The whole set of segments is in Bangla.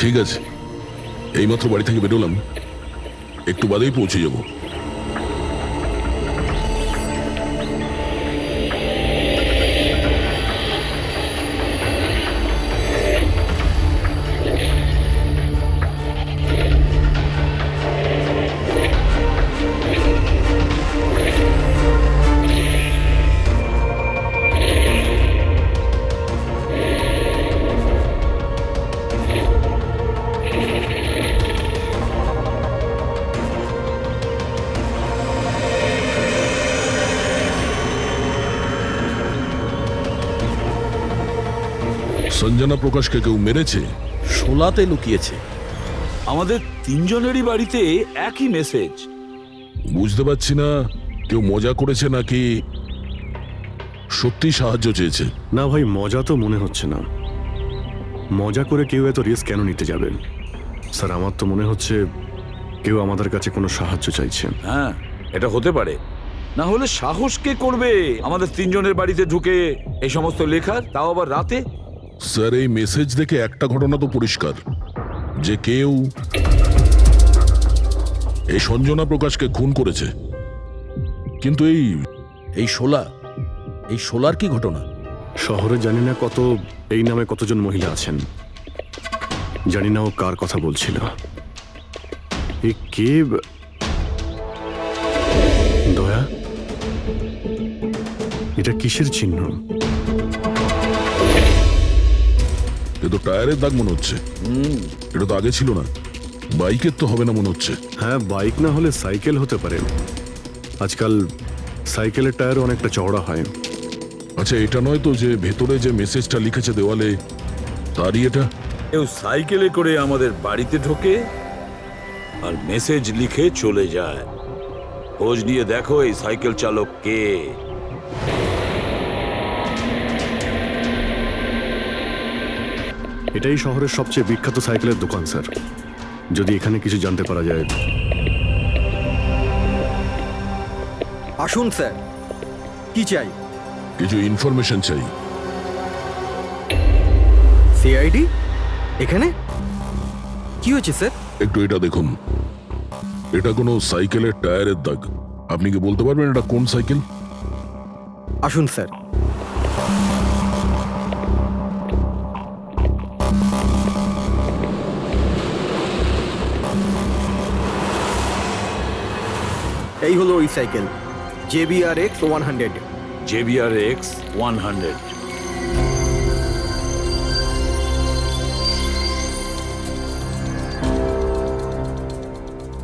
ঠিক আছে, এইমাত্র বাড়ি থেকে বেরোলাম, একটু বাদেই পৌঁছে যাব। সঞ্জনা প্রকাশকে কেউ মেরেছে? শোলাতে লুকিয়েছে। আমাদের তিনজনেরই বাড়িতে একই মেসেজ। বুঝতে পারছি না কেউ মজা করেছে নাকি সত্যি সাহায্য চেয়েছে। না ভাই, মজা তো মনে হচ্ছে না। মজা করে কেউ এত রিস্ক কেন নিতে যাবে? স্যার, আমার তো মনে হচ্ছে কেউ আমাদের কাছে কোনো সাহায্য চাইছে। হ্যাঁ, এটা হতে পারে। না হলে সাহস কে করবে আমাদের তিনজনের বাড়িতে ঢুকে এই সমস্ত লেখার, তাও আবার রাতে? স্যার, এই মেসেজ দেখে একটা ঘটনা তো পরিষ্কার, যে কেউ এই সঞ্জনা প্রকাশকে খুন করেছে। কিন্তু এই শোলার কি ঘটনা? শহরে জানি না এই নামে কতজন মহিলা আছেন, জানি না ও কার কথা বলছিল। কে দয়া? এটা কিসের চিহ্ন? এ তো টায়ারের দাগ মনে হচ্ছে। এটা তো আগে ছিল না। বাইকের তো হবে না মনে হচ্ছে। হ্যাঁ, বাইক না হলে সাইকেল হতে পারে। আজকাল সাইকেলের টায়ার অনেকটা চওড়া হয়। আচ্ছা, এটা নয় তো যে ভেতরে যে মেসেজটা লিখেছে দেওয়ালে, তারই এটা? কেউ সাইকেলে করে আমাদের বাড়িতে ঢোকে আর মেসেজ লিখে চলে যায়। খোঁজ নিয়ে দেখো এই সাইকেল চালক কে। এটাই শহরের সবচেয়ে বিখ্যাত সাইকেলের দোকান স্যার। যদি এখানে কিছু জানতে পারা যায়। আসুন স্যার, কি চাই? কিছু ইনফরমেশন চাই। সিআইডি এখানে কি হয়েছে স্যার? একটু এটা দেখুন, এটা কোনো সাইকেলের টায়ারের দাগ। আপনি কি বলতে পারবেন এটা কোন সাইকেল? আসুন স্যার। এই হলো ওই সাইকেল, JBRX 100। JBRX 100।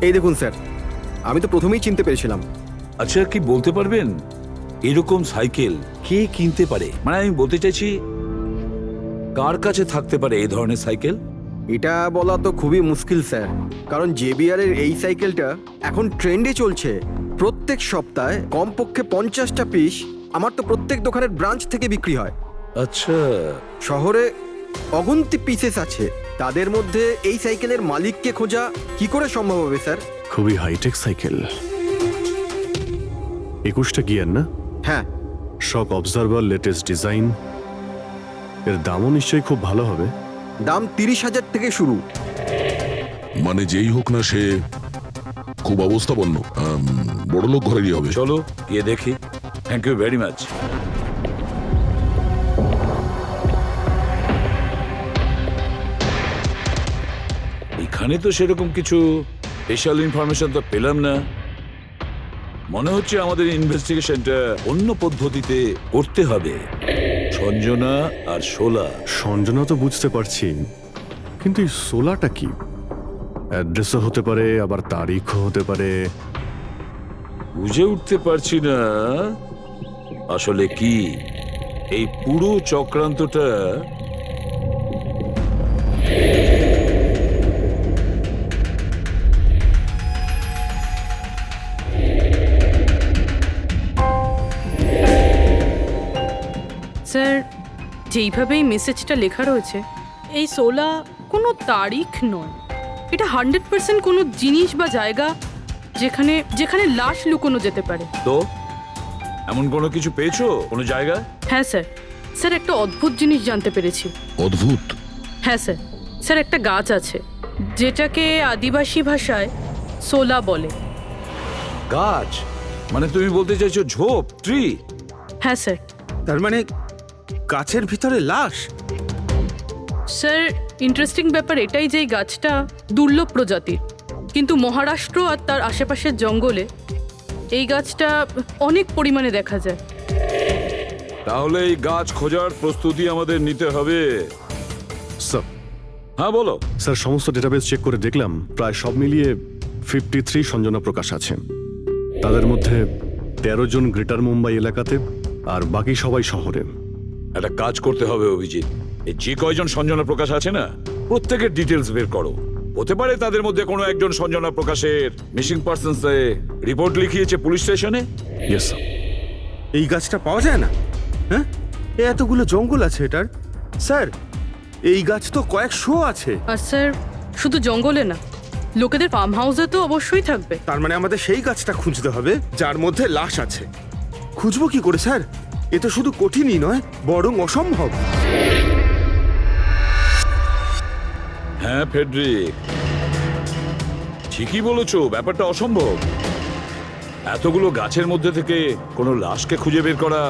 এই দেখুন স্যার, আমি তো প্রথমেই চিনতে পেরেছিলাম। আচ্ছা, কি বলতে পারবেন এরকম সাইকেল কে কিনতে পারে? মানে আমি বলতে চাইছি, কার কাছে থাকতে পারে এই ধরনের সাইকেল? এটা বলা তো খুবই মুশকিল স্যার, কারণ JBR এর এই সাইকেলটা এখন ট্রেন্ডে চলছে। প্রত্যেক সপ্তাহে কমপক্ষে 50টা পিস আমার তো প্রত্যেক দোকানের ব্রাঞ্চ থেকে বিক্রি হয়। আচ্ছা, শহরে অগুন্তি পিসেস আছে, তাদের মধ্যে এই সাইকেলের মালিককে খোঁজা কি করে সম্ভব হবে স্যার? খুবই হাইটেক সাইকেল। 21টা গিয়ার না? হ্যাঁ। শক অবজারভার, লেটেস্ট ডিজাইন। এর দামও নিশ্চয়ই খুব ভালো হবে। দাম 30,000 থেকে শুরু। মানে যেই হোক না, সে খুব অবস্থাপন্ন, বড়লোক ঘরেরই হবে। চলো গিয়ে দেখি। Thank you very much. এখানে তো সেরকম কিছু স্পেশাল ইনফরমেশন তো পেলাম না। মনে হচ্ছে আমাদের ইনভেস্টিগেশনটা অন্য পদ্ধতিতে করতে হবে। সঞ্জনা আর শোলা। সঞ্জনা তো বুঝতে পারছি, কিন্তু এই সোলাটা কি? অ্যাড্রেসও হতে পারে, আবার তারিখও হতে পারে। বুঝে উঠতে পারছি না আসলে কি এই পুরো চক্রান্তটা। স্যার, যেইভাবে এই মেসেজটা লেখা রয়েছে, এই সোলা কোনো তারিখ নয়। এটা 100% কোনো জিনিস বা জায়গা যেখানে যেখানে লাশ লুকোনো যেতে পারে। তো এমন কোনো কিছু পেয়েছো, কোনো জায়গা? হ্যাঁ স্যার, স্যার একটা অদ্ভুত জিনিস জানতে পেরেছি। অদ্ভুত? হ্যাঁ স্যার, স্যার একটা গাছ আছে যেটাকে আদিবাসী ভাষায় সোলা বলে। গাছ মানে তুমি বলতে চাইছো ঝোপ, ট্রি? হ্যাঁ স্যার। তার মানে গাছের ভিতরে লাশ? স্যার ইন্টারেস্টিং ব্যাপার এটাই যে এই গাছটা দুর্লভ প্রজাতির, কিন্তু মহারাষ্ট্র আর তার আশেপাশের জঙ্গলে এই গাছটা অনেক পরিমাণে দেখা যায়। তাহলে এই গাছ খোঁজার প্রস্তুতি আমাদের নিতে হবে। স্যার হ্যাঁ বলো। স্যার সমস্ত ডেটাবেস চেক করে দেখলাম প্রায় সব মিলিয়ে 53 সঞ্জনা প্রকাশ আছে। তাদের মধ্যে 13 জন গ্রেটার মুম্বাই এলাকাতে আর বাকি সবাই শহরে। একটা কাজ করতে হবে অভিজিৎ, এই যে কয়জন সঞ্জনা প্রকাশ আছে না প্রত্যেকের ডিটেলস বের করো। হতে পারে তাদের মধ্যে কোনো একজন সঞ্জনা প্রকাশের মিসিং পার্সনস রিপোর্ট লিখিয়েছে পুলিশ স্টেশনে। Yes sir. এই গাছটা পাওয়া যায় না? হ্যাঁ, এতগুলো জঙ্গল আছে এটার। স্যার এই গাছ তো কয়েকশো আছে। আর স্যার শুধু জঙ্গলে না, লোকেদের ফার্ম হাউসে তো অবশ্যই থাকবে। তার মানে আমাদের সেই গাছটা খুঁজতে হবে যার মধ্যে লাশ আছে। খুঁজবো কি করে স্যার? এ তো শুধু কঠিনই নয়, বরং অসম্ভব। হ্যাঁ ফেডরিক, ঠিকই বলেছো, ব্যাপারটা অসম্ভব। এতগুলো গাছের মধ্যে থেকে কোনো লাশকে খুঁজে বের করা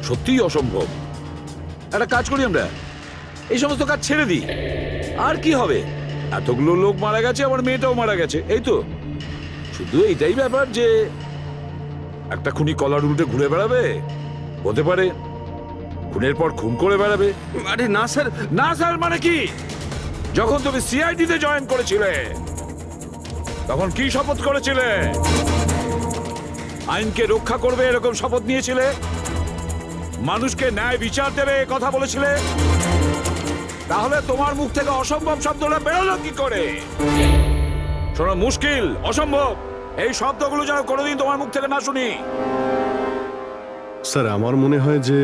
সত্যিই অসম্ভব। একটা কাজ করি আমরা, এই সমস্ত কাজ ছেড়ে দিই। আর কি হবে, এতগুলো লোক মারা গেছে, আমার মেয়েটাও মারা গেছে, এই তো। শুধু এইটাই ব্যাপার যে একটা খুনি কলার উল্টে ঘুরে বেড়াবে, হতে পারে খুনের পর খুন করে বেড়াবে। আরে না স্যার। না স্যার মানে কি? যখন তুমি সিআইডি তে জয়েন করেছিলে তখন কি শপথ করেছিলে? আইনকে রক্ষা করবে এরকম শপথ নিয়েছিলে? মানুষকে ন্যায় বিচার দেবে কথা বলেছিলে? তাহলে তোমার মুখ থেকে অসম্ভব শব্দটা বেরোলো কি করে? শোনো, মুশকিল, অসম্ভব, এই শব্দগুলো যেন কোনোদিন তোমার মুখ থেকে না শুনি। স্যার আমার মনে হয় যে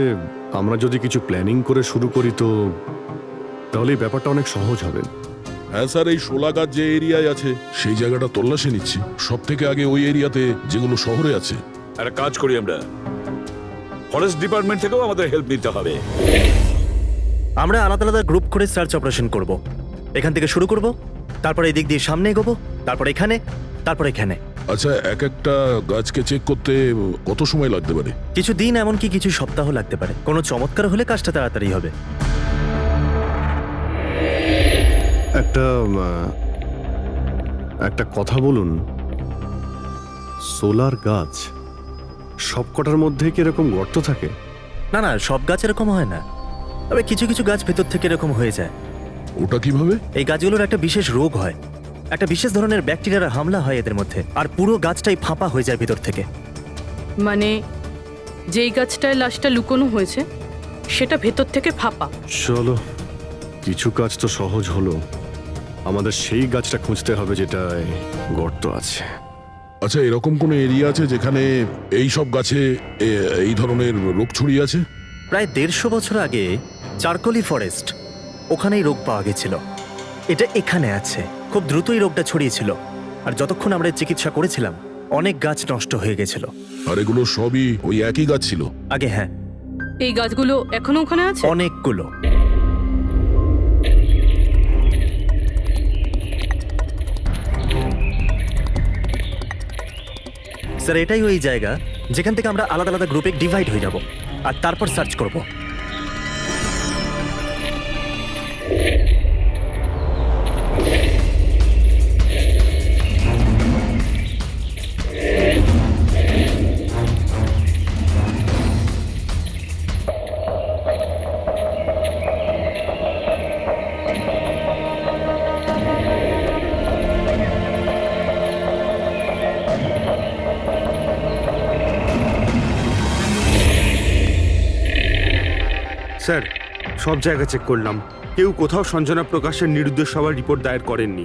আমরা যদি কিছু প্ল্যানিং করে শুরু করি তো তাহলে এই ব্যাপারটা অনেক সহজ হবে। হ্যাঁ স্যার, এই শোলা গাছ যে এরিয়ায় আছে সেই জায়গাটা তল্লাশি নিচ্ছি। সব থেকে আগে ওই এরিয়াতে যেগুলো শহরে আছে। একটা কাজ করি আমরা, ফরেস্ট ডিপার্টমেন্ট থেকেও আমাদের হেল্প নিতে হবে। আমরা আলাদা আলাদা গ্রুপ করে সার্চ অপারেশন করব। এখান থেকে শুরু করব, তারপর এই দিক দিয়ে সামনে এগোবো, তারপর এখানে, তারপর এখানে। আচ্ছা, এক একটা গাছকে চেক করতে কত সময় লাগতে পারে? কিছু দিন, এমনকি কিছু সপ্তাহ লাগতে পারে। কোনো চমৎকার হলে কাজটা তাড়াতাড়ি হবে। একটা কথা বলুন, সোলার গাছ সবকটার মধ্যে কি এরকম গর্ত থাকে? না না, সব গাছ এরকম হয় না, তবে কিছু কিছু গাছ ভেতর থেকে এরকম হয়ে যায়। ওটা কিভাবে? এই গাছগুলোর একটা বিশেষ রোগ হয়, একটা বিশেষ ধরনের ব্যাকটেরিয়ার হামলা হয় এদের মধ্যে, আর পুরো গাছটাই ফাঁপা হয়ে যায় ভেতর থেকে। মানে যেই গাছটায় লাশটা লুকোনো হয়েছে সেটা ভেতর থেকে ফাঁপা। চলো, কিছু কাজ তো সহজ হলো। আমাদের সেই গাছটা খুঁজতে হবে যেটায় গর্ত আছে। আচ্ছা, এরকম কোনো এরিয়া আছে যেখানে এই সব গাছে এই ধরনের রোগ ছড়িয়ে আছে? প্রায় 150 বছর আগে চারকোলি ফরেস্ট, ওখানেই রোগ পাওয়া গেছিল। এটা এখানে আছে। খুব দ্রুতই রোগটা ছড়িয়েছিল, আর যতক্ষণ আমরা চিকিৎসা করেছিলাম অনেক গাছ নষ্ট হয়ে গেছিল। আর এগুলো সবই ওই একই গাছ ছিল? আগে হ্যাঁ, এই গাছগুলো এখনো ওখানে আছে? অনেকগুলো। স্যার এটাই ওই জায়গা যেখান থেকে আমরা আলাদা আলাদা গ্রুপে ডিভাইড হয়ে যাব আর তারপর সার্চ করব। স্যার সব জায়গা চেক করলাম, কেউ কোথাও সঞ্জনা প্রকাশের নিরুদ্দেশ হওয়ার রিপোর্ট দায়ের করেননি।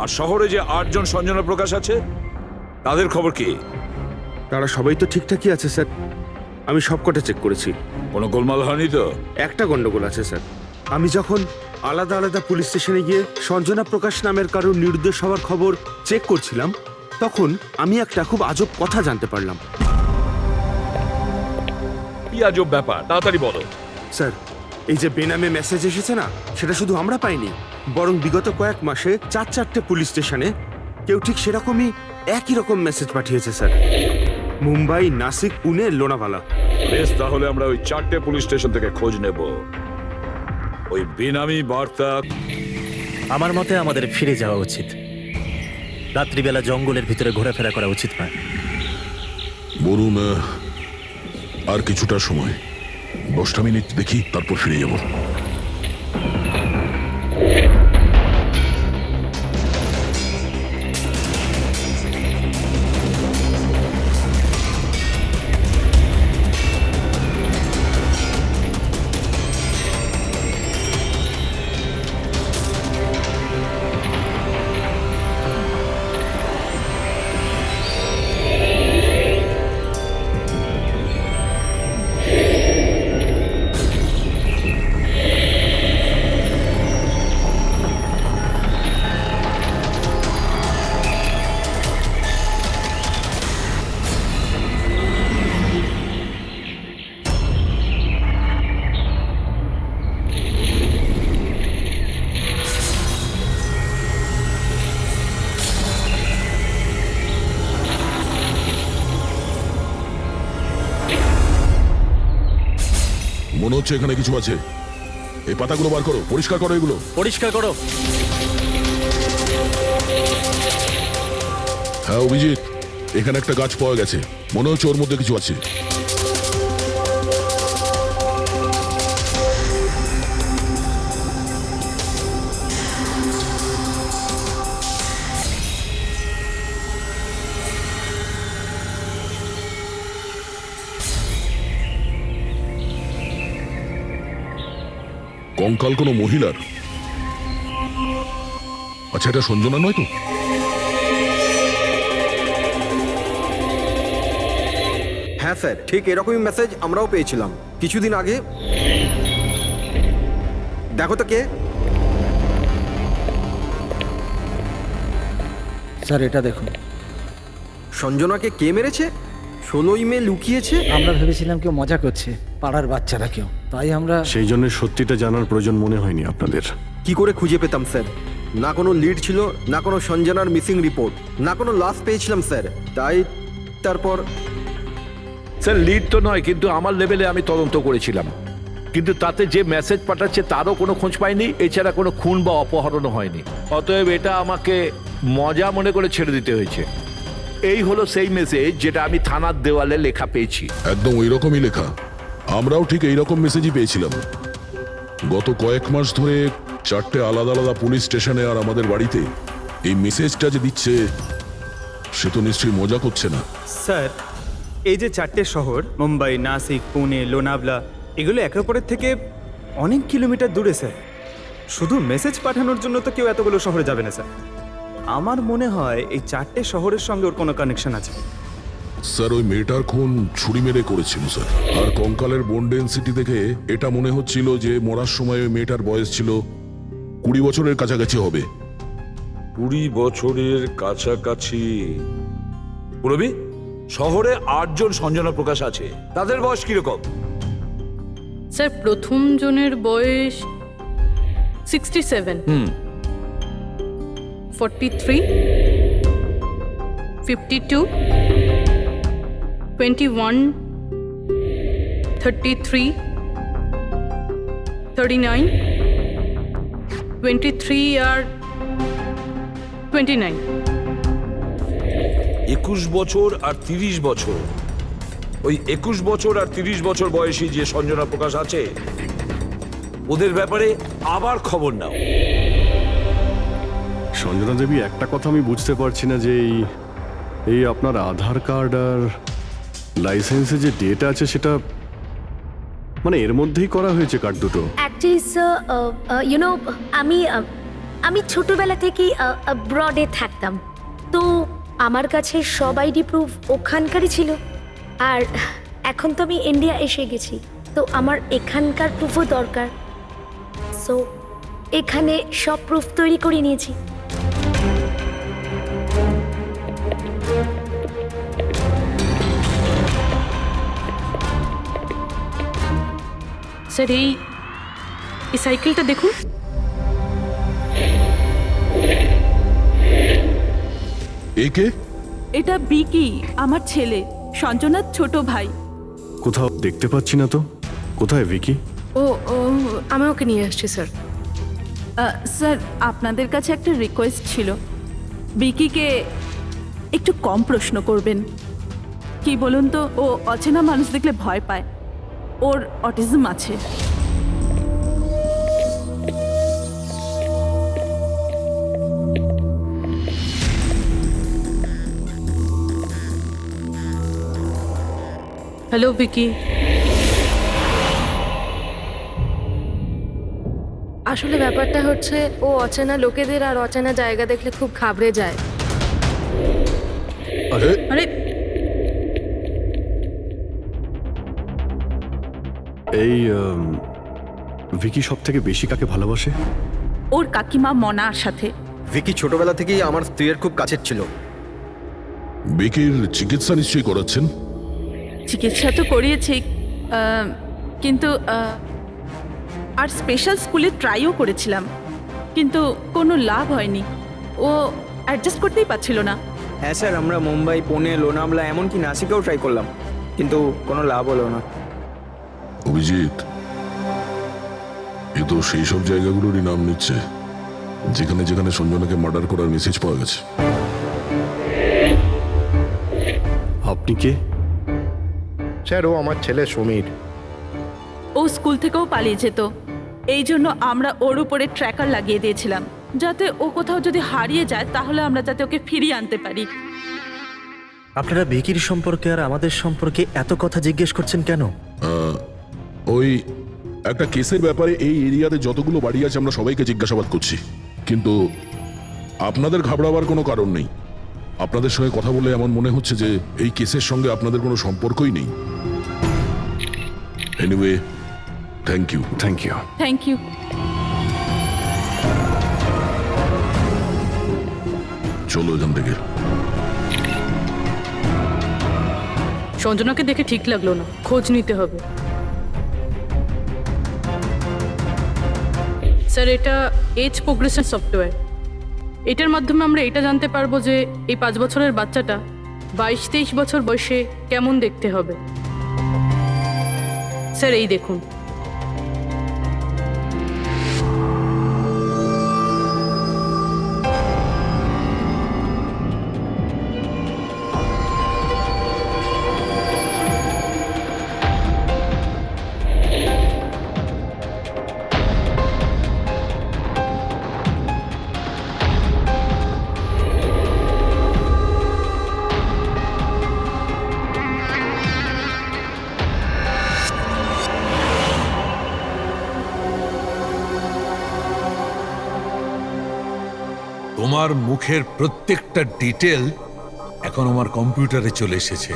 আর শহরে যে 8 জন সঞ্জনা প্রকাশ আছে তাদের খবর কি? তারা সবাই তো ঠিকঠাকই আছে স্যার, আমি সবকটা চেক করেছি। কোনো গোলমাল হয়নি তো? একটা গন্ডগোল আছে স্যার। আমি যখন আলাদা আলাদা পুলিশ স্টেশনে গিয়ে সঞ্জনা প্রকাশ নামের কারোর নিরুদ্দেশ হওয়ার খবর চেক করছিলাম, তখন আমি একটা খুব আজব কথা জানতে পারলাম। কি আজব ব্যাপার, তাড়াতাড়ি বলো। স্যার এই যে বেনামে মেসেজ এসেছে না, সেটা শুধু আমরা পাইনি, বরং বিগত কয়েক মাসে 4-4টে পুলিশ স্টেশনে কেউ ঠিক সেরকমই একই রকম মেসেজ পাঠিয়েছে স্যার। মুম্বাই, নাসিক, পুনে, লোনাভালা। বেশ, তাহলে আমরা ওই 4টে পুলিশ স্টেশন থেকে খোঁজ নেব। ওই বেনামি বার্তা আমার মতে আমাদের ফিরে যাওয়া উচিত। রাত্রিবেলা জঙ্গলের ভিতরে ঘোরাফেরা করা উচিত নয়। বলুন, আর কিছুটা সময়, 10টা মিনিট দেখি, তারপর ফিরে যাব। মনে হচ্ছে এখানে কিছু আছে। এই পাতাগুলো বার করো, পরিষ্কার করো এগুলো। পরিষ্কার করো। হ্যাঁ অভিজিৎ, এখানে একটা গাছ পাওয়া গেছে, মনে হচ্ছে ওর মধ্যে কিছু আছে। কঙ্কাল কোনো মহিলার? আচ্ছা, এটা সঞ্জনা নয় তো? হ্যাঁ স্যার, ঠিক এরকমই মেসেজ আমরাও পেয়েছিলাম কিছুদিন আগে। দেখো তো কে। স্যার এটা দেখুন। সঞ্জনাকে কে মেরেছে? 16ই মে লুকিয়েছে। আমরা ভেবেছিলাম কেউ মজা করছে, পাড়ার বাচ্চারা কেউ, তাই আমরা সেই জন্য সত্যিটা জানার প্রয়োজন মনে হয়নি আপনাদের। কি করে খুঁজে পেতাম স্যার? না কোনো লিড ছিল, না কোনো সঞ্জনার মিসিং রিপোর্ট, না কোনো লাশ পেয়েছিলাম স্যার। তাই তারপর স্যার লিড তো নয়, কিন্তু আমার লেভেলে আমি তদন্ত করেছিলাম, কিন্তু তাতে যে মেসেজ পাঠাচ্ছে তারও কোনো খোঁজ পাইনি, এছাড়া কোনো খুন বা অপহরণও হয়নি। অতএব এটা আমাকে মজা মনে করে ছেড়ে দিতে হয়েছে। এই হলো সেই মেসেজ যেটা আমি থানার দেওয়ালে লেখা পেয়েছি। একদম ওই রকমই লেখা, আমরাও ঠিক এইরকম মেসেজই পেয়েছিলাম। গত কয়েক মাস ধরে 4টে আলাদা আলাদা পুলিশ স্টেশনে আর আমাদের বাড়িতে এই মেসেজটা যে দিচ্ছে, সে তো নিশ্চয়ই মজা করছে না। স্যার, এই যে 4টে শহর মুম্বাই, নাসিক, পুনে, লোনাভলা, এগুলো একে অপরের থেকে অনেক কিলোমিটার দূরে স্যার। শুধু মেসেজ পাঠানোর জন্য তো কেউ এতগুলো শহরে যাবে না স্যার। আমার মনে হয় এই 4টে শহরের সঙ্গে ওর কোনো কানেকশন আছে। স্যার, ওই মেয়েটার খুন ছুরি মেরে করেছিল স্যার। আর কঙ্কালের বোন ডেন্সিটি দেখে এটা মনে হচ্ছিল যে মরার সময় ওই মেয়েটার বয়স ছিল 20 বছরের কাছাকাছি হবে। 20 বছরের কাছাকাছি। পুরবি, শহরে 8 জন সঞ্জনা প্রকাশ আছে, তাদের বয়স কিরকম? স্যার, প্রথম জনের বয়স 67, 43, 52, 21, 33, 39, 23 আর 29। 21 বছর আর 30 বছর। ওই 21 বছর আর 30 বছর বয়সী যে সঞ্জনা প্রকাশ আছে, ওদের ব্যাপারে আবার খবর নাও। সঞ্জনা দেবী, একটা কথা আমি বুঝতে পারছি না যে এই আপনার আধার কার্ড আর লাইসেন্সে যে ডেট আছে সেটা মানে এর মধ্যেই করা হয়েছে কার্ড দুটো। অ্যাকচুয়ালি স্যার, আমি ছোটবেলা থেকেই ব্রডে থাকতাম, তো আমার কাছে সব আইডি প্রুফ ওখানকারই ছিল। আর এখন তো আমি ইন্ডিয়া এসে গেছি, তো আমার এখানকার প্রুফও দরকার। সো এখানে সব প্রুফ তৈরি করে নিয়েছি। স্যার, এই এই সাইকেলটা দেখুন। একে এটা বিকি, আমার ছেলে, সঞ্জনার ছোট ভাই। কোথাও দেখতে পাচ্ছি না তো। কোথায় ভিকি? ও ও আমি ওকে নিয়ে আসছি স্যার। স্যার, আপনাদের কাছে একটা রিকোয়েস্ট ছিল, বিকিকে একটু কম প্রশ্ন করবেন। কি বলুন তো, ও অচেনা মানুষ দেখলে ভয় পায়, ওর অটিজম আছে। হ্যালো বিকি। আসলে ব্যাপারটা হচ্ছে ও অচেনা লোকেদের আর অচেনা জায়গা দেখলে খুব ঘাবড়ে যায়। আরে এই ভিকি সব থেকে বেশি কাকে ভালোবাসে? ওর কাকিমা মনার সাথে। ভিকি ছোটবেলা থেকেই আমার স্ত্রীর খুব কাছের ছিল। বিকির চিকিৎসা নিশ্চয়ই করাচ্ছেন। চিকিৎসা তো করিয়েছি, কিন্তু আর স্পেশাল স্কুলে ট্রাইও করেছিলাম, কিন্তু কোনো লাভ হয়নি। ও অ্যাডজাস্ট করতেই পারছিল না। হ্যাঁ স্যার, আমরা মুম্বাই, পুনে, লোনাভলা, এমনকি নাসিকেও ট্রাই করলাম, কিন্তু কোনো লাভ হলো না। অভিজিৎ, এ তো সেই সব জায়গাগুলোরই নাম নিচ্ছে যেখানে যেখানে সঞ্জনাকে মার্ডার করার মেসেজ পাওয়া গেছে। আপনি কে? স্যার, ও আমার ছেলে সমীর। ও স্কুল থেকেও পালিয়ে যেত, এই জন্য আমরা ওর উপরে ট্র্যাকার লাগিয়ে দিয়েছিলাম, যাতে ও কোথাও যদি হারিয়ে যায় তাহলে আমরা যাতে ওকে ফিরিয়ে আনতে পারি। আপনারা ভিকির সম্পর্কে আর আমাদের সম্পর্কে এত কথা জিজ্ঞেস করছেন কেন? ওই একটা কেসের ব্যাপারে এই এরিয়াতে যতগুলো বাড়ি আছে আমরা সবাইকে জিজ্ঞাসাবাদ করছি, কিন্তু আপনাদের ঘাবড়াবার কোনো কারণ নেই। আপনাদের সঙ্গে কথা বলে এমন মনে হচ্ছে যে এই কেসের সঙ্গে আপনাদের কোনো সম্পর্কই নেই। Anyway, thank you. Thank you. Thank you. চলো এখান থেকে। সঞ্জনাকে দেখে ঠিক লাগলো না, খোঁজ নিতে হবে। স্যার, এটা এজ প্রোগ্রেশন সফটওয়্যার। এটার মাধ্যমে আমরা এটা জানতে পারবো যে এই 5 বছরের বাচ্চাটা 22-23 বছর বয়সে কেমন দেখতে হবে। স্যার, এই দেখুন। তোমার মুখের প্রত্যেকটা ডিটেল এখন আমার কম্পিউটারে চলে এসেছে।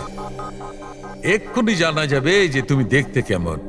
এক্ষুনি জানা যাবে যে তুমি দেখতে কেমন।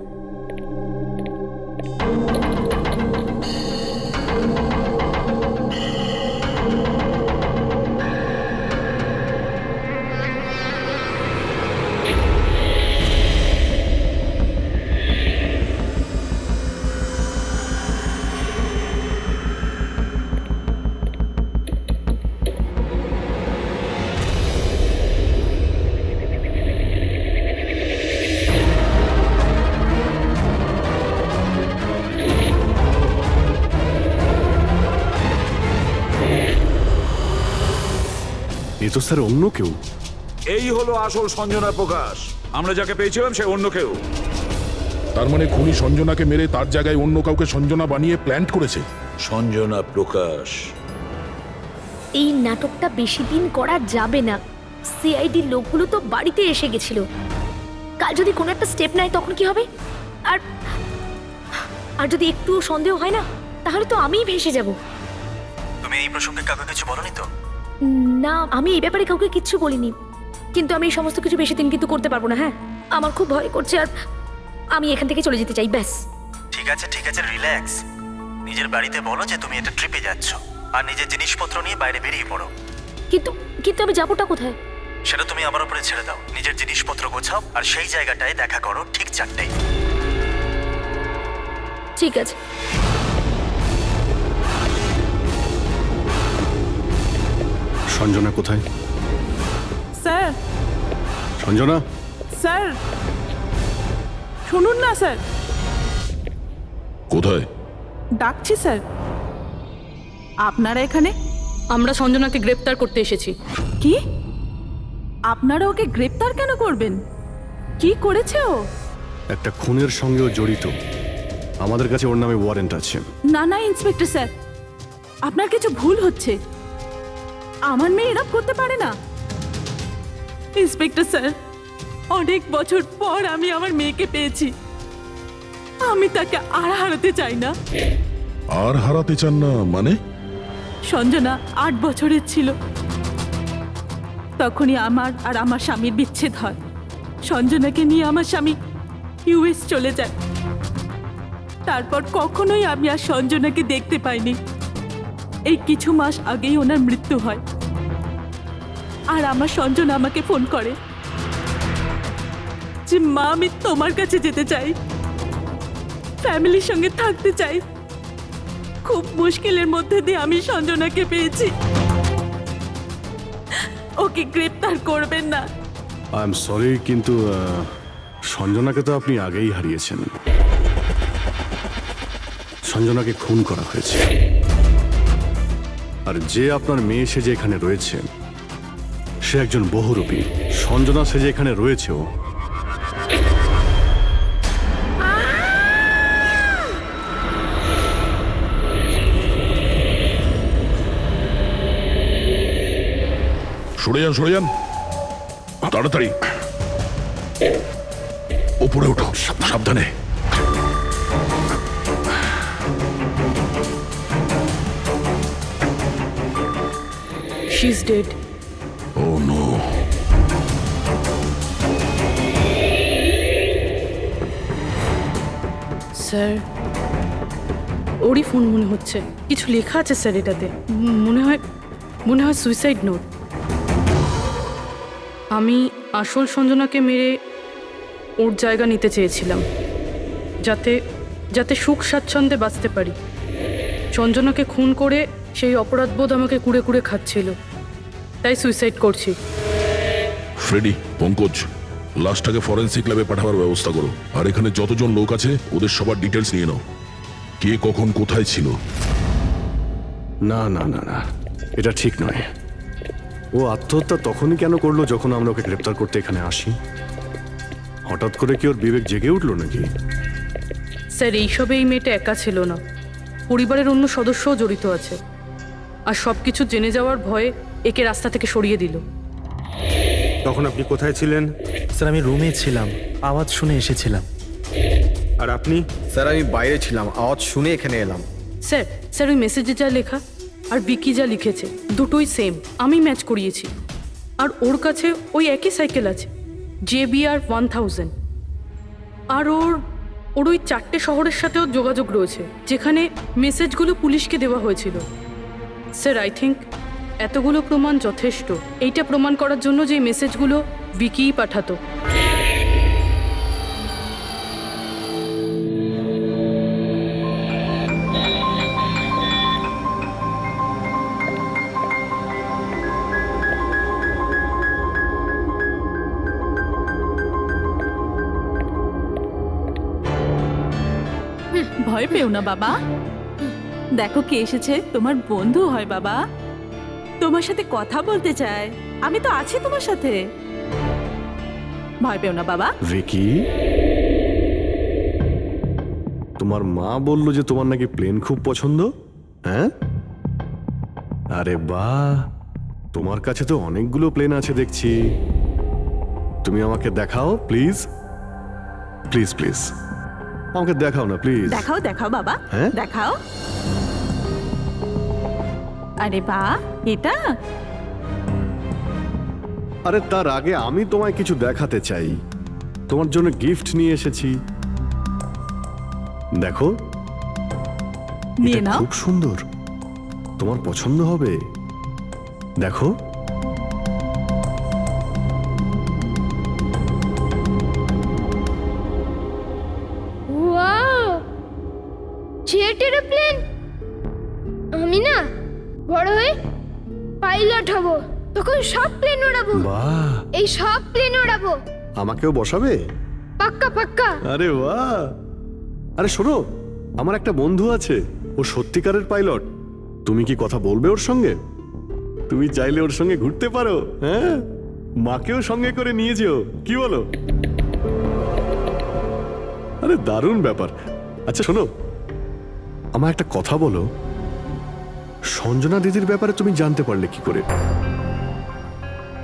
এ তো স্যার অন্য কেউ। এই হলো আসল সঞ্জনা প্রকাশ। আমরা যাকে পেয়েছিলাম সে অন্য কেউ। তার মানে খুনি সঞ্জনাকে মেরে তার জায়গায় অন্য কাউকে সঞ্জনা বানিয়ে প্ল্যান্ট করেছে। সঞ্জনা প্রকাশ। এই নাটকটা বেশি দিন করা যাবে না। সিআইডি লোকগুলো তো বাড়িতে এসে গেছিল, কাল যদি কোনো একটা স্টেপ নেয় তখন কি হবে? আর আর যদি একটুও সন্দেহ হয় না, তাহলে তো আমিই ভেসে যাব। তুমি এই প্রসঙ্গে কাউকে কিছু বলনি তো? না, আমি এই ব্যাপারে কাউকে কিচ্ছু বলিনি, কিন্তু আমি এই সমস্ত কিছু বেশি দিন কিন্তু করতে পারবো না। হ্যাঁ, আমার খুব ভয় করছে, আর আমি এখান থেকে চলে যেতে চাই, ব্যাস। ঠিক আছে ঠিক আছে, রিল্যাক্স। নিজের বাড়িতে বলো যে তুমি এটা ট্রিপে যাচ্ছ, আর নিজের জিনিসপত্র নিয়ে বাইরে বেরিয়ে পড়ো। কিন্তু কিন্তু আমি যাবোটা কোথায়? সেটা তুমি আমার উপরে ছেড়ে দাও। নিজের জিনিসপত্র গোছাও আর সেই জায়গাটায় দেখা করো ঠিক 4টায়। ঠিক আছে। সঞ্জনা কোথায়? স্যার, সঞ্জনা, স্যার শুনুন না স্যার, কোথায়? ডাকছি স্যার। আপনারা এখানে? আমরা সঞ্জনাকে গ্রেপ্তার করতে এসেছি। কি? আপনারা ওকে গ্রেপ্তার কেন করবেন? কি করেছে ও? একটা খুনের সঙ্গেও জড়িত। আমাদের কাছে ওর নামে ওয়ারেন্ট আছে। না না ইন্সপেক্টর স্যার, আপনার কিছু ভুল হচ্ছে। আমার মেয়ে এরকম করতে পারে না। ইন্সপেক্টর স্যার, অনেক বছর পর আমি আমার মেয়েকে পেয়েছি। আমি তাকে আর হারাতে চাই না। আর হারাতে চান না মানে? সঞ্জনা 8 বছরের ছিল, তখনই আমার আর আমার স্বামীর বিচ্ছেদ হয়। সঞ্জনাকে নিয়ে আমার স্বামী ইউএস চলে যায়। তারপর কখনোই আমি আর সঞ্জনাকে দেখতে পাইনি। এই কিছু মাস আগেই ওনার মৃত্যু হয়। আর আমার সঞ্জনা আমাকে ফোন করে যে মা, আমি তোমার কাছে যেতে চাই, ফ্যামিলির সঙ্গে থাকতে চাই। খুব মুশকিলের মধ্যে দিয়ে আমি সঞ্জনাকে পেয়েছি। ওকে গ্রেপ্তার করবেন না। আই এম সরি, কিন্তু সঞ্জনাকে তো আপনি আগেই হারিয়েছেন। সঞ্জনাকে খুন করা হয়েছে। আর যে আপনার মেয়ে সেজে এখানে রয়েছে সে একজন বহুরূপী। সঞ্জনা সেজে এখানে রয়েছেও। সরে যান, সরে যান, তাড়াতাড়ি উপরে ওঠো, সাবধানে। She is dead. Oh no. Sir, ওরই ফোন মনে হচ্ছে। কিছু লেখা আছে স্যার এটাতে। মনে হয় সুইসাইড নোট। আমি আসল সঞ্জনাকে মেরে ওর জায়গা নিতে চেয়েছিলাম, যাতে সুখ স্বাচ্ছন্দ্যে বাঁচতে পারি। সঞ্জনাকে খুন করে সেই অপরাধবোধ আমাকে কুড়ে কুড়ে খাচ্ছিল, তাই সুইসাইড করছি। ফ্রেডি, পঙ্কজ, লাশটাকে ফরেন্সিক ল্যাবে পাঠাবার ব্যবস্থা করো। আর এখানে যতজন লোক আছে ওদের সবার ডিটেলস নিয়ে নাও। কে কখন কোথায় ছিল। না না না না, এটা ঠিক নয়। ও আত্মহত্যা তখনই কেন করলো যখন আমরা ওকে গ্রেপ্তার করতে এখানে আসি? হঠাৎ করে কি ওর বিবেক জেগে উঠলো নাকি? স্যার, এইসবে এই মেয়েটা একা ছিল না, পরিবারের অন্য সদস্যও জড়িত আছে। আর সব কিছু জেনে যাওয়ার ভয়ে একে রাস্তা থেকে সরিয়ে দিল। তখন আপনি কোথায় ছিলেন? স্যার আমি রুমে ছিলাম, আওয়াজ শুনে এসেছিলাম। আর আপনি? স্যার আমি বাইরে ছিলাম, আওয়াজ শুনে এখানে এলাম। স্যার ওই মেসেজে যা লেখা আর বিকি যা লিখেছে দুটোই সেম। আমি ম্যাচ করিয়েছি। আর ওর কাছে ওই একই সাইকেল আছে, JBR 1000। আর ওর ওই 4টে শহরের সাথেও যোগাযোগ রয়েছে যেখানে মেসেজগুলো পুলিশকে দেওয়া হয়েছিল। স্যার, আই থিঙ্ক এতগুলো প্রমাণ যথেষ্ট এইটা প্রমাণ করার জন্য যে মেসেজগুলো বিকিই পাঠাতো। ভয় পেও না বাবা, দেখো কে এসেছে। তোমার বন্ধু হয় বাবা, তোমার সাথে কথা বলতে চায়। আমি তো আছি তোমার সাথে, ভয় পেও না বাবা। ভিকি, তোমার মা বললো যে তোমার নাকি প্লেন খুব পছন্দ। হ্যাঁ, আরে বাহ, তোমার কাছে তো অনেকগুলো প্লেন আছে দেখছি। তুমি আমাকে দেখাও প্লিজ, প্লিজ প্লিজ আমাকে দেখাও না প্লিজ। দেখাও দেখাও বাবা, হ্যাঁ? দেখাও। আরে বাহ, এটা আরে তার আগে আমি তোমায় কিছু দেখাতে চাই। তোমার জন্য গিফট নিয়ে এসেছি, দেখো। নিয়ে এটা নাও। খুব সুন্দর, তোমার পছন্দ হবে, দেখো। Wow, jet aeroplane? আমি না বড় হয়ে পাইলট হব, তখন সব প্লেন ওড়াবো, বাহ, এই সব প্লেন ওড়াবো, আমাকেও বসাবে? পাক্কা পাক্কা। আরে বাহ! আরে শোনো, আমার একটা বন্ধু আছে, ও সত্যিকারের পাইলট। তুমি কি কথা বলবে ওর সঙ্গে? তুমি চাইলে ওর সঙ্গে ঘুরতে পারো, হ্যাঁ? মাকেও সঙ্গে করে নিয়ে যেও, কি বলো? আরে দারুণ ব্যাপার। আচ্ছা শোনো, আমার একটা কথা বলো, সঞ্জনা দিদির ব্যাপারে তুমি জানতে পারলে কি করে?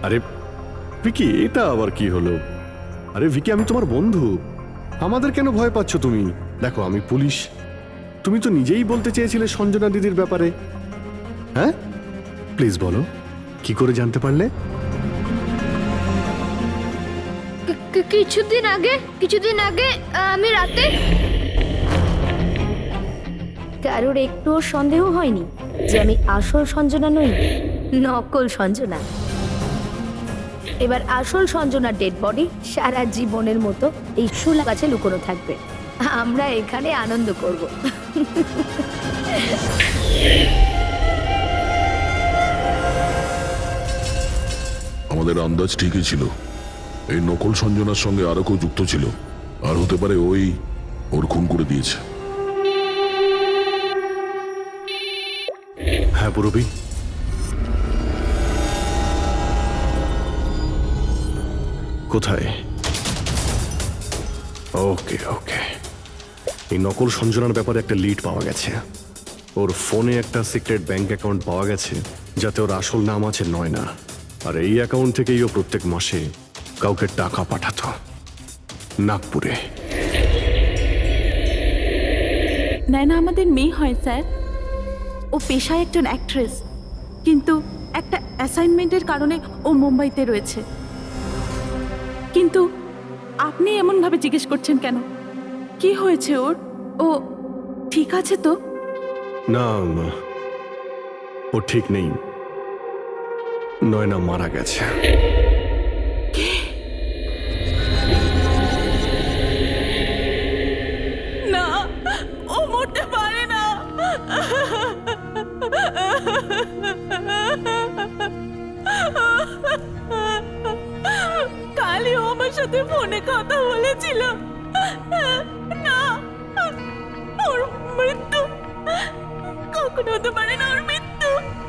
আরে ভিকি, এটা আবার কি হলো? আরে ভিকি, আমি তোমার বন্ধু, আমাদের কেন ভয় পাচ্ছ তুমি? দেখো আমি পুলিশ, তুমি তো নিজেই বলতে চেয়েছিলে সঞ্জনা দিদির ব্যাপারে, হ্যাঁ? প্লিজ বলো, কি করে জানতে পারলে? কিছুদিন আগে আমি রাতে। কারোর একটুও সন্দেহ হয়নি যে আমি আসল সঞ্জনা নই, নকল সঞ্জনা। এবার আসল সঞ্জনার ডেড বডি সারা জীবনের মতো এই শুলা গাছে লুকোনো থাকবে। আমরা এখানে আনন্দ করব। আমাদের আন্দাজ ঠিকই ছিল, এই নকল সঞ্জনার সঙ্গে আরো কেউ যুক্ত ছিল, আর হতে পারে ওই ওর খুন করে দিয়েছে। হ্যাঁ পুরবি, কোথায়? ওকে ওকে, এই নকল সঞ্জনার ব্যাপারে একটা লিড পাওয়া গেছে। ওর ফোনে একটা সিক্রেট ব্যাংক অ্যাকাউন্ট পাওয়া গেছে, যাতে ওর আসল নাম আছে নয়না। আর এই অ্যাকাউন্ট থেকেই ও প্রত্যেক মাসে কাউকে টাকা পাঠাতো নাগপুরে। নয়না আমাদের মেয়ে হয় স্যার, ও পেশায় একজন অ্যাক্ট্রেস, কিন্তু একটা অ্যাসাইনমেন্টের কারণে ও মুম্বাইতে রয়েছে। কিন্তু আপনি এমনভাবে জিজ্ঞেস করছেন কেন? কি হয়েছে ওর? ও ঠিক আছে তো? না, ও ঠিক নেই, নয়না মারা গেছে। না, ও মরতে পারে না। কালই ও আমার সাথে ফোনে কথা বলেছিল। না, ওর মৃত্যু কখনো হতে পারে না, ওর মৃত্যু।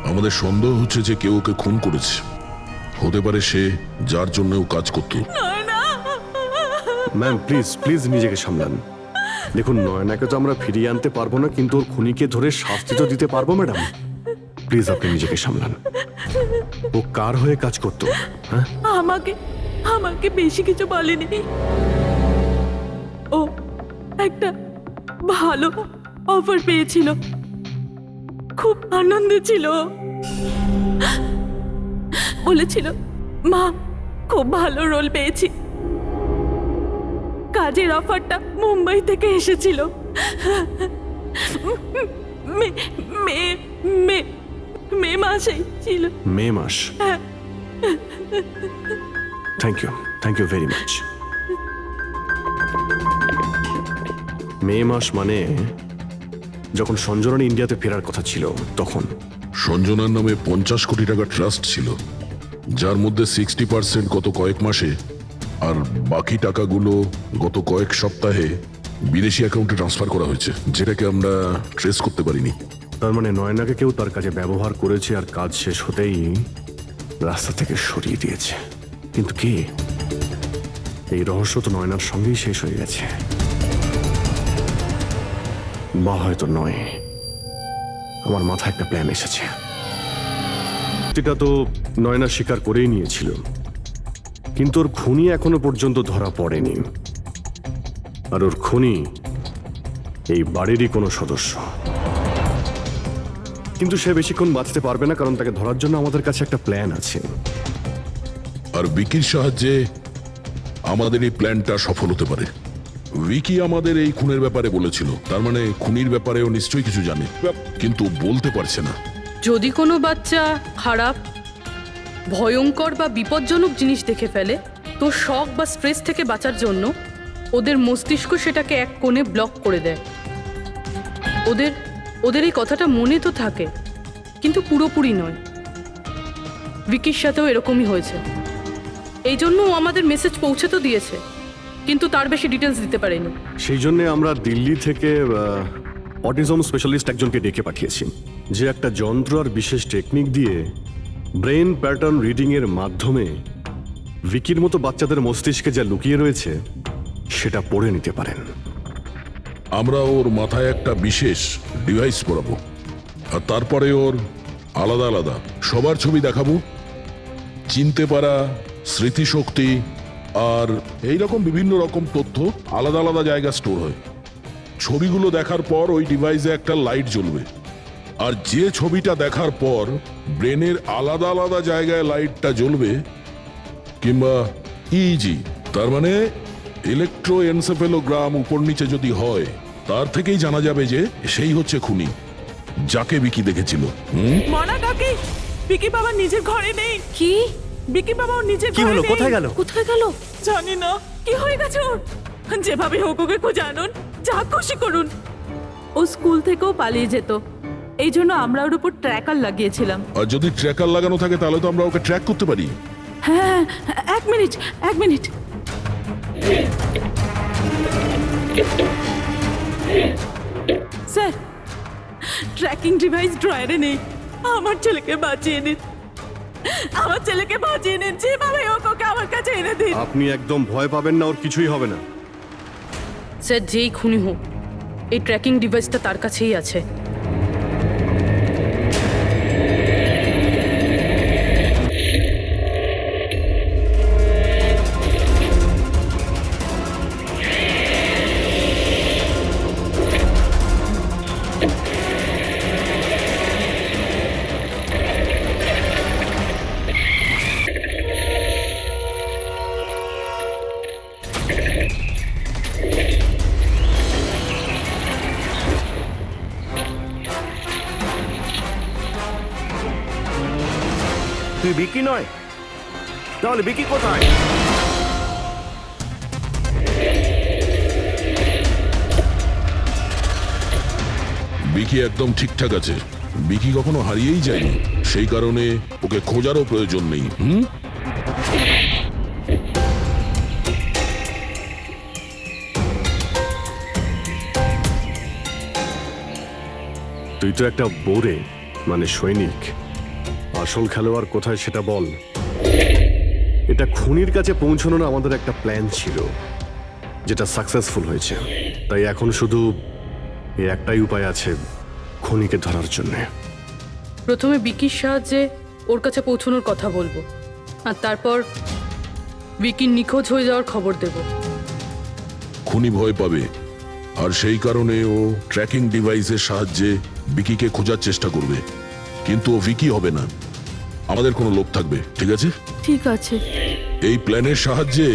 আমাদের সন্দেহ হচ্ছে যে কেউ ওকে খুন করেছে, হতে পারে সে যার জন্য ও কাজ করতো। ম্যাম প্লিজ প্লিজ নিজেকে সামলান। দেখুন, নয়নাকে তো আমরা ফিরিয়ে আনতে পারবো না, কিন্তু ওর খুনিকে ধরে শাস্তি তো দিতে পারবো ম্যাডাম। প্লিজ আপনি নিজেকে সামলান। ও কার হয়ে কাজ করতো? হ্যাঁ, আমাকে বেশি কিছু বলেনি। ও একটা ভালো অফার পেয়েছিল, খুব আনন্দে ছিল। বলেছিল, মা খুব ভালো রোল পেয়েছি। কাজের অফারটা মুম্বাই থেকে এসেছিল। মে মাসেই ছিল। মে মাস? Thank you very much. May মাস মানে যখন সঞ্জনার ইন্ডিয়াতে ফেরার কথা ছিল তখন। সঞ্জনার নামে 50 কোটি টাকা ট্রাস্ট ছিল, যার মধ্যে 60% গত কয়েক মাসে আর বাকি টাকাগুলো গত কয়েক সপ্তাহে বিদেশি অ্যাকাউন্টে ট্রান্সফার করা হয়েছে, যেটাকে আমরা ট্রেস করতে পারিনি। তার মানে নয়নাকে কেউ তার কাজে ব্যবহার করেছে, আর কাজ শেষ হতেই রাস্তা থেকে সরিয়ে দিয়েছে। কিন্তু কি, এই রহস্য তো নয়নার সঙ্গেই শেষ হয়ে গেছে, বা হয়তো নয়। আমার মাথায় একটা প্ল্যান এসেছে। এটা তো নয়না স্বীকার করেই নিয়েছিল, কিন্তু ওর খুনি এখনো পর্যন্ত ধরা পড়েনি। আর ওর খুনি এই বাড়িরই কোনো সদস্য। কিন্তু সে বেশিক্ষণ বাঁচতে পারবে না, কারণ তাকে ধরার জন্য আমাদের কাছে একটা প্ল্যান আছে। আর বিকির সাহায্যে আমাদের এই প্ল্যানটা সফল হতে পারে। উইকি আমাদের এই খুনের ব্যাপারে বলেছিল, তার মানে খুনির ব্যাপারেও নিশ্চয়ই কিছু জানে, কিন্তু বলতে পারছে না। যদি কোনো বাচ্চা খারাপ, ভয়ঙ্কর বা বিপজ্জনক জিনিস দেখে ফেলে, তো শক বা স্ট্রেস থেকে বাঁচার জন্য ওদের মস্তিষ্ক সেটাকে এক কোণে ব্লক করে দেয়। ওদের ওদের এই কথাটা মনে তো থাকে, কিন্তু পুরোপুরি নয়। ভিকির সাথেও এরকমই হয়েছে। এই জন্য ও আমাদের মেসেজ পৌঁছে তো দিয়েছে, কিন্তু তার বেশি ডিটেলস দিতে পারেনি। সেই জন্য আমরা দিল্লি থেকে অটিজম স্পেশালিস্ট একজনকে ডেকে পাঠিয়েছি, যে একটা যন্ত্র আর বিশেষ টেকনিক দিয়ে ব্রেন প্যাটার্ন রিডিং এর মাধ্যমে ভিকির মতো বাচ্চাদের মস্তিষ্কে যা লুকিয়ে রয়েছে সেটা পড়ে নিতে পারেন। আমরা ওর মাথায় একটা বিশেষ ডিভাইস পরাবো, আর তারপরে ওর আলাদা আলাদা সবার ছবি দেখাবো। চিনতে পারা, স্মৃতিশক্তি আর এই রকম বিভিন্ন রকম তথ্য আলাদা আলাদা জায়গা স্টোর হয়। ছবিগুলো দেখার পর ওই ডিভাইসে একটা লাইট জ্বলবে, আর যে ছবিটা দেখার পর ব্রেনের আলাদা আলাদা জায়গায় লাইটটা জ্বলবে, কিংবা ইজি তার মানে ইলেকট্রোএনসেফেলোগ্রাম উপর নিচে যদি হয়, তার থেকেই জানা যাবে যে সেই হচ্ছে খুনি, যাকে বিকি দেখেছিল। মনা কাকি, বিকি বাবা নিজের ঘরে নেই। কি? বিকি বাবা ওর নিজের কি ঘরে হলো? নেই। কোথায় গেল? কোথায় গেল জানি না। কি হয়ে গেছে ওর? যেভাবে হোক ওকে খুঁজে আনুন, যা খুশি করুন। ও স্কুল থেকেও পালিয়ে যেত, এই জন্য আমরা ওর উপর ট্র্যাকার লাগিয়েছিলাম। আর যদি ট্র্যাকার লাগানো থাকে তাহলে তো আমরা ওকে ট্র্যাক করতে পারি। হ্যাঁ, এক মিনিট। স্যার, ট্র্যাকিং ডিভাইস ড্রয়ারে নেই। আমার ছেলেকে বাঁচিয়ে নিন, যেভাবে হোক ওকে আমার কাছে এনে দিন। আপনি একদম ভয় পাবেন না, ওর কিছুই হবে না। স্যার, যেই খুনি হোক, এই ট্র্যাকিং ডিভাইসটা তার কাছেই আছে। তুই বিকি নয়, তাহলে বিকি কোথায়? বিকি একদম ঠিকঠাক আছে। বিকি কখনো হারিয়েই যায়নি, সেই কারণে ওকে খোঁজারও প্রয়োজন নেই। তুই তো একটা বোরে, মানে সৈনিক। আসল খেলোয়াড় কোথায় সেটা বল। এটা খুনির কাছে পৌঁছানোর আমাদের একটা প্ল্যান ছিল, যেটা সাকসেসফুল হয়েছে। তাই এখন শুধু এই একটাই উপায় আছে খুনিকে ধরার জন্য। প্রথমে বিকির সাহায্যে ওর কাছে পৌঁছানোর কথা বলবো, আর তারপর বিকির নিখোঁজ হয়ে যাওয়ার খবর দেব। খুনি ভয় পাবে, আর সেই কারণে ও ট্র্যাকিং ডিভাইসের সাহায্যে বিকিকে খোঁজার চেষ্টা করবে। কিন্তু ও ভিকি হবে না, আমাদের কোনো লোক থাকবে। ঠিক আছে? ঠিক আছে। এই প্ল্যানের সাহায্যে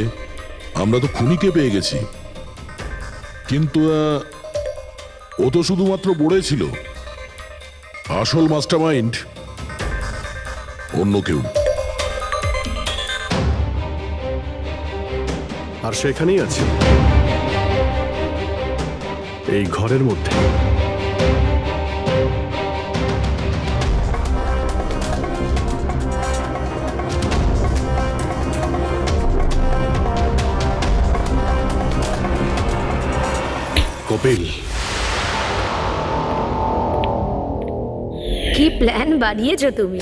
আমরা তো খুনিকে পেয়ে গেছি, কিন্তু ও তো শুধুমাত্র বড়ে ছিল। আসল মাস্টারমাইন্ড অন্য কেউ। আর সেখানেই আছে, এই ঘরের মধ্যে। কপিল, কি প্ল্যান বানিয়েছো তুমি?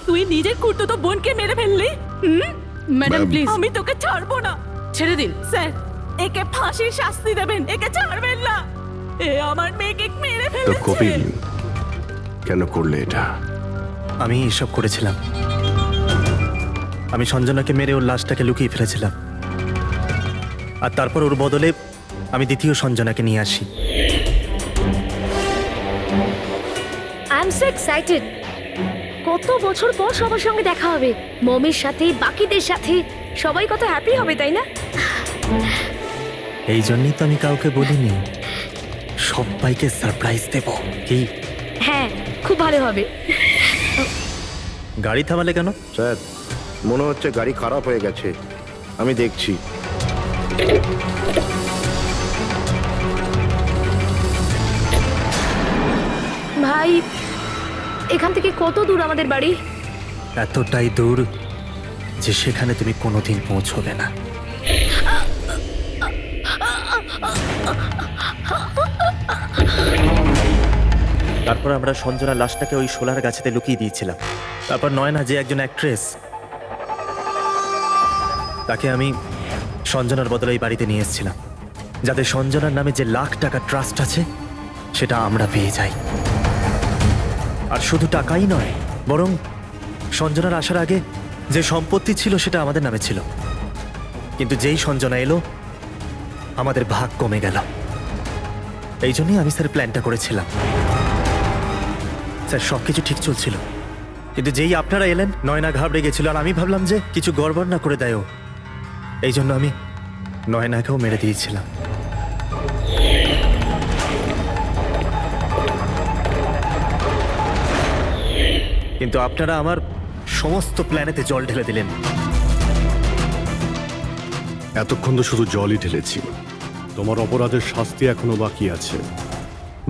তুই নিজের খুড়তুতো বোনকে মেরে ফেললি। ম্যাডাম প্লিজ, আমি তোকে ছাড়বো না। ছেড়ে দিন। স্যার, একে ফাঁসির শাস্তি দেবেন, একে ছাড়বেন না। এ আমার মেয়েকে মেরে তো ফেলেছে। কপিল কেন করলে এটা? আমি এসব করেছিলাম। আমি সঞ্জনাকে মেরে ওর লাশটাকে লুকিয়ে ফেলেছিলাম, আর তারপর ওর বদলে আমি দ্বিতীয় সঞ্জনাকে নিয়ে আসি। I am so excited. কত বছর পর সবার সঙ্গে দেখা হবে, মমির সাথে, বাকিদের সাথে। সবাই কত হ্যাপি হবে, তাই না? এই জন্যই তো আমি কাউকে বলিনি, সবাইকে সারপ্রাইজ দেব। কি? হ্যাঁ, খুব ভালো হবে। গাড়ি থামালে কেন? স্যার, মনে হচ্ছে গাড়ি খারাপ হয়ে গেছে, আমি দেখছি। ভাই, এখান থেকে কত দূর আমাদের বাড়ি? এতটাই দূর যে সেখানে তুমি কোনোদিন পৌঁছবে না। তারপর আমরা সঞ্জনা লাশটাকে ওই শোলার গাছেতে লুকিয়ে দিয়েছিলাম। তারপর নয়না যে একজন অ্যাক্ট্রেস, তাকে আমি সঞ্জনার বদলে এই বাড়িতে নিয়ে এসেছিলাম, যাতে সঞ্জনার নামে যে লাখ টাকা ট্রাস্ট আছে সেটা আমরা পেয়ে যাই। আর শুধু টাকাই নয়, বরং সঞ্জনার আসার আগে যে সম্পত্তি ছিল সেটা আমাদের নামে ছিল, কিন্তু যেই সঞ্জনা এলো আমাদের ভাগ কমে গেল। এই জন্যই আমি স্যার প্ল্যানটা করেছিলাম। স্যার সবকিছু ঠিক চলছিল, কিন্তু যেই আপনারা এলেন নয়না ঘাবড়ে গেছিল, আর আমি ভাবলাম যে কিছু গড়বড় না করে দেয় ও। এই জন্য আমি নয়নাকেও মেরে দিয়েছিলাম। কিন্তু আপনারা আমার সমস্ত প্ল্যানেতে জল ঢেলে দিলেন। এতক্ষণ তো শুধু জলই ঢেলেছি। তোমার অপরাধের শাস্তি এখনো বাকি আছে।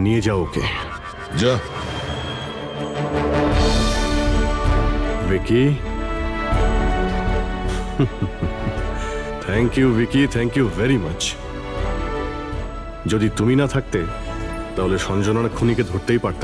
নিয়ে যাও ওকে। যা। Vicky, thank you Vicky, thank you very much. যদি তুমি না থাকতে তাহলে সঞ্জনার খুনিকে ধরতেই পারতাম।